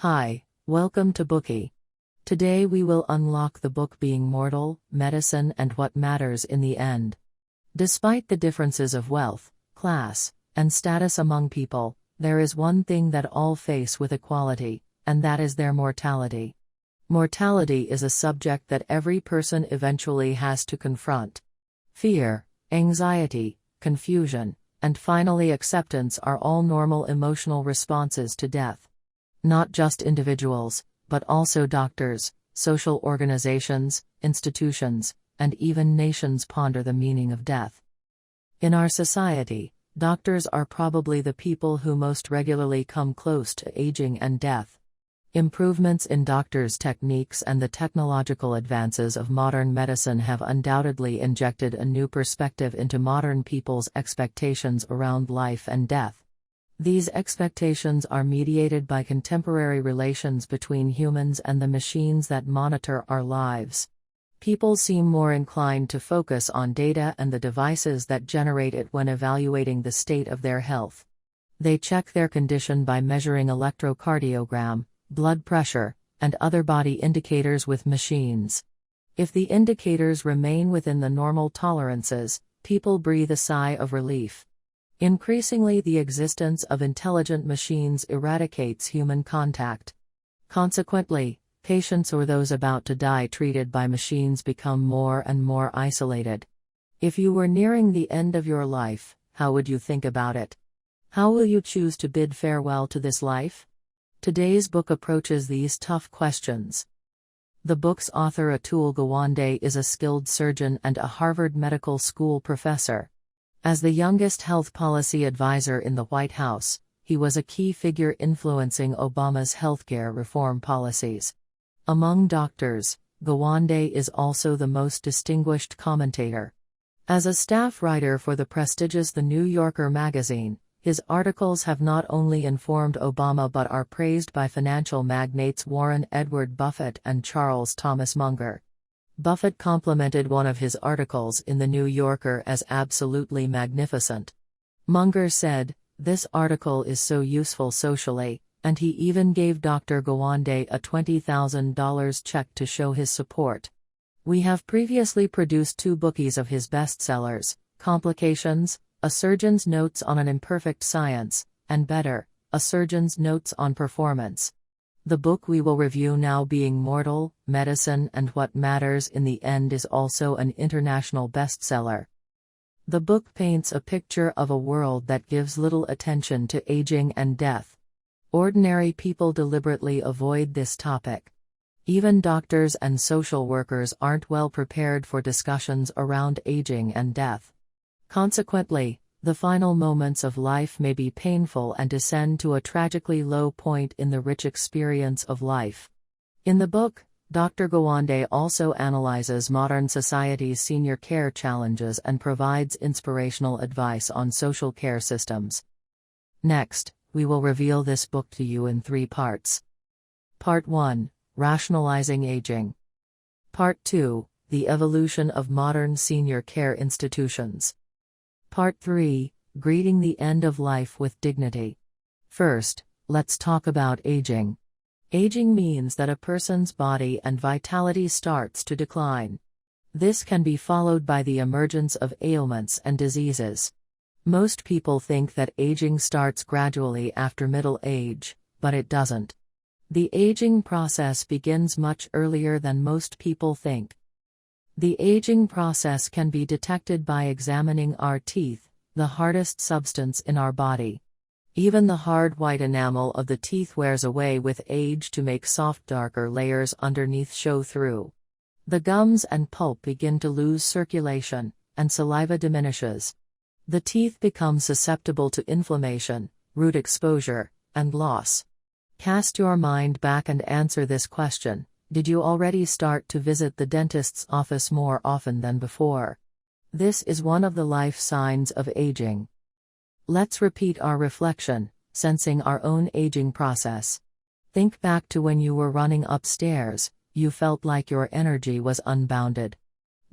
Hi, welcome to Bookie. Today we will unlock the book Being Mortal, Medicine and What Matters in the End. Despite the differences of wealth, class, and status among people, there is one thing that all face with equality, and that is their mortality. Mortality is a subject that every person eventually has to confront. Fear, anxiety, confusion, and finally acceptance are all normal emotional responses to death. Not just individuals, but also doctors, social organizations, institutions, and even nations ponder the meaning of death. In our society, doctors are probably the people who most regularly come close to aging and death. Improvements in doctors' techniques and the technological advances of modern medicine have undoubtedly injected a new perspective into modern people's expectations around life and death. These expectations are mediated by contemporary relations between humans and the machines that monitor our lives. People seem more inclined to focus on data and the devices that generate it when evaluating the state of their health. They check their condition by measuring electrocardiogram, blood pressure, and other body indicators with machines. If the indicators remain within the normal tolerances, people breathe a sigh of relief. Increasingly, the existence of intelligent machines eradicates human contact. Consequently, patients or those about to die treated by machines become more and more isolated. If you were nearing the end of your life, how would you think about it? How will you choose to bid farewell to this life? Today's book approaches these tough questions. The book's author Atul Gawande is a skilled surgeon and a Harvard Medical School professor. As the youngest health policy advisor in the White House, he was a key figure influencing Obama's healthcare reform policies. Among doctors, Gawande is also the most distinguished commentator. As a staff writer for the prestigious The New Yorker magazine, his articles have not only informed Obama but are praised by financial magnates Warren Edward Buffett and Charles Thomas Munger. Buffett complimented one of his articles in The New Yorker as absolutely magnificent. Munger said, "This article is so useful socially," and he even gave Dr. Gawande a $20,000 check to show his support. We have previously produced 2 bookies of his bestsellers, Complications, A Surgeon's Notes on an Imperfect Science, and Better, A Surgeon's Notes on Performance. The book we will review now, Being Mortal, Medicine and What Matters in the End, is also an international bestseller. The book paints a picture of a world that gives little attention to aging and death. Ordinary people deliberately avoid this topic. Even doctors and social workers aren't well prepared for discussions around aging and death. Consequently, the final moments of life may be painful and descend to a tragically low point in the rich experience of life. In the book, Dr. Gawande also analyzes modern society's senior care challenges and provides inspirational advice on social care systems. Next, we will reveal this book to you in 3 parts. Part 1, Rationalizing Aging. Part 2, The Evolution of Modern Senior Care Institutions. Part 3, Greeting the End of Life with Dignity. First, let's talk about aging. Aging means that a person's body and vitality starts to decline. This can be followed by the emergence of ailments and diseases. Most people think that aging starts gradually after middle age, but it doesn't. The aging process begins much earlier than most people think. The aging process can be detected by examining our teeth, the hardest substance in our body. Even the hard white enamel of the teeth wears away with age to make soft darker layers underneath show through. The gums and pulp begin to lose circulation, and saliva diminishes. The teeth become susceptible to inflammation, root exposure, and loss. Cast your mind back and answer this question. Did you already start to visit the dentist's office more often than before? This is one of the life signs of aging. Let's repeat our reflection, sensing our own aging process. Think back to when you were running upstairs, you felt like your energy was unbounded.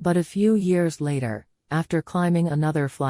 But a few years later, after climbing another flight